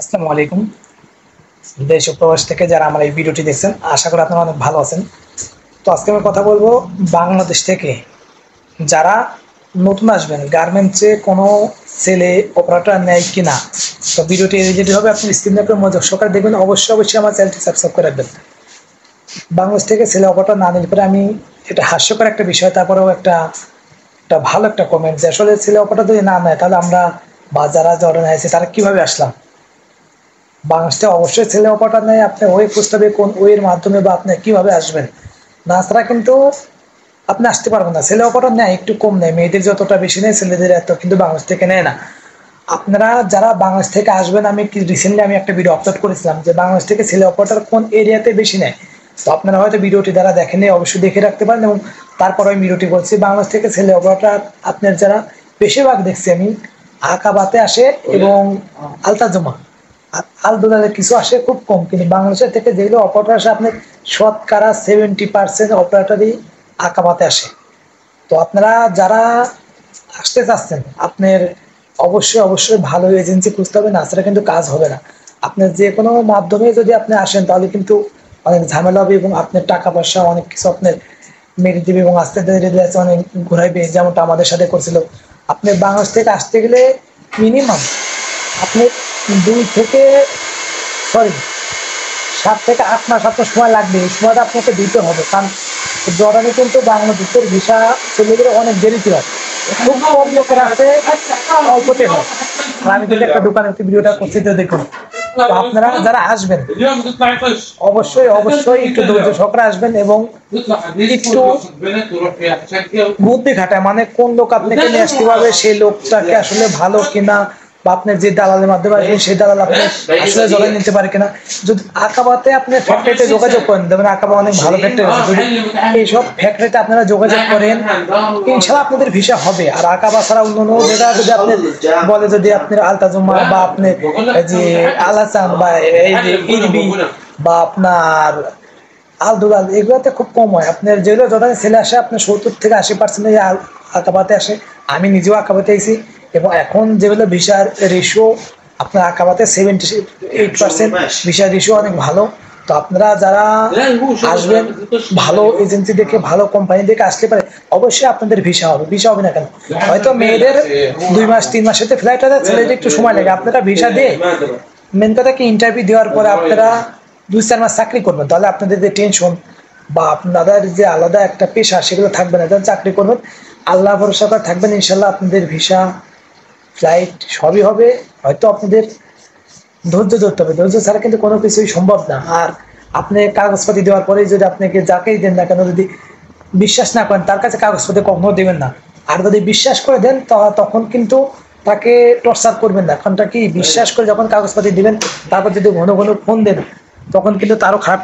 আসসালামু আলাইকুম। দেশ ও প্রবাস থেকে যারা আমার এই ভিডিওটি দেখছেন, আশা করি আপনারা অনেক ভালো আছেন। তো আজকে আমি কথা বলবো বাংলাদেশ থেকে যারা নতুন আসবেন, গার্মেন্টসে কোনো ছেলে অপারেটর নেয় কিনা। তো ভিডিওটি রিলেটেড হবে, আপনি স্ক্রিনে করে মনোযোগ সহকারে দেখবেন। অবশ্যই আমার চ্যানেলটি সাবস্ক্রাইব করে রাখবেন। বাংলাদেশ থেকে ছেলে অপারেটর না নিলে পরে আমি এটা হাস্যকর একটা বিষয়, তারপরেও একটা একটা ভালো একটা কমেন্ট যে আসলে ছেলে অপারেটর যদি না নেয় তাহলে আমরা বা যারা জড়ানো আছে তারা কিভাবে আসলাম। বাংলাদেশে অবশ্যই ছেলে অপারেটর নেই, আপনি ওয়ে খুঁজতে হবে কোন ওয়ের মাধ্যমে বা আপনি কিভাবে আসবেন। না ছাড়া কিন্তু আপনি আসতে পারবেন না। ছেলে অপারেটর নেয় একটু কম নেয়, মেয়েদের যতটা বেশি নেয় ছেলেদের এত কিন্তু বাংলাদেশ থেকে নেয় না। আপনারা যারা বাংলাদেশ থেকে আসবেন, আমি রিসেন্টলি একটা ভিডিও আপলোড করেছিলাম যে বাংলাদেশ থেকে ছেলে অপারেটর কোন এরিয়াতে বেশি নেয়। তো আপনারা হয়তো ভিডিওটি যারা দেখেননি অবশ্যই দেখে রাখতে পারেন। এবং তারপরে আমি ভিডিওটি করছি বাংলাদেশ থেকে ছেলে অপারেটর আপনার যারা বেশিরভাগ দেখছি আমি আকাবাতে আসে এবং আলতাজমা আলদোলারে কিছু আসে খুব কম, কিন্তু বাংলাদেশের থেকে যেগুলো অপারেটর আসে আপনার শতকরা 70% অপারেটরই আকাবাতে আসে। তো আপনারা যারা আসতে চাচ্ছেন আপনার অবশ্যই ভালো এজেন্সি খুঁজতে হবে, না সেটা কিন্তু কাজ হবে না। আপনার যে কোনো মাধ্যমে যদি আপনি আসেন তাহলে কিন্তু অনেক ঝামেলা হবে এবং আপনার টাকা পয়সা অনেক কিছু আপনার মেরে দিবে এবং আস্তে আস্তে অনেক ঘুরাইবে, যেমনটা আমাদের সাথে করছিল। আপনি বাংলাদেশ থেকে আসতে গেলে মিনিমাম আপনি 7 থেকে 8 মাস আপনার সময় লাগবে। এই সময়টা আপনাকে দিতে হবে, কারণ জর্ডানে কিন্তু বাংলাদেশের ভিসা চলে গেলে অনেক দেরিতে হয়। খুব কম লোকের আছে, অল্পতে হয়। আর আমি কিন্তু একটা দোকানের ভিডিওটা করছি, তো দেখুন। তো আপনারা যারা আসবেন অবশ্যই একটু ধৈর্য সহকারে আসবেন এবং একটু বুদ্ধি খাটায়, মানে কোন লোক আপনাকে নিয়ে আসতে পারবে, সেই লোকটাকে আসলে ভালো কিনা, বা আপনার যে দালালের মাধ্যমে আসবেন সেই দালাল আপনি আসলে জড়াই নিতে পারে কিনা। যদি আকাবাতে আপনি ফ্যাক্টরিতে যোগাযোগ করেন, দেখবেন আকাবা অনেক ভালো ফ্যাক্টরি আছে, যদি এইসব ফ্যাক্টরিতে আপনারা যোগাযোগ করেন ইনশাল্লাহ আপনাদের ভিসা হবে। আর আকাবা ছাড়া অন্য জায়গা যদি আপনি বলে, যদি আপনার আলতাজুমা বা আপনি যে আলাসান বা এই যে ইরবি বা আপনার আলদুলাল, এগুলোতে খুব কম হয়। আপনার যেগুলো জর্ডানের ছেলে আসে আপনার 70 থেকে 80% আকাবাতে আসে। আমি নিজেও আকাবাতে আইছি এবং এখন যেগুলো ভিসার রেশিও আপনার আকাবাতে 78% ভিসার রেশিও অনেক ভালো। তো আপনারা যারা আসবেন ভালো এজেন্সি দেখে ভালো কোম্পানি দেখে আসতে পারে, অবশ্যই আপনাদের ভিসা হবে। ভিসা হবে না কেন? হয়তো মেয়েদের 2 মাস 3 মাসেতে ফ্লাইট আছে, ছেলেদের একটু সময় লাগে। আপনারা ভিসা দিয়ে মেন কথা কি ইন্টারভিউ দেওয়ার পরে আপনারা 2-4 মাস চাকরি করবেন, তাহলে আপনাদের যে টেনশন বা আপনাদের যে আলাদা একটা পেশা সেগুলো থাকবে না। যখন চাকরি করবেন আল্লাহ ভরসা করে থাকবেন, ইনশাল্লাহ আপনাদের ভিসা ফ্লাইট সবই হবে। হয়তো আপনাদের ধৈর্য ধরতে হবে, ধৈর্য ছাড়া কিন্তু কোনো কিছুই সম্ভব না। আর আপনি কাগজপাতি দেওয়ার পরে যদি আপনাকে যাকেই দেন না কেন যদি বিশ্বাস না করেন, তার কাছে কাগজপত্র কখনো দেবেন না। আর যদি বিশ্বাস করে দেন তখন কিন্তু তাকে টর্চার করবেন না। কারণটা কি, বিশ্বাস করে যখন কাগজপাতি দিবেন তারপর যদি ঘন ঘন ফোন দেন তখন কিন্তু তারও খারাপ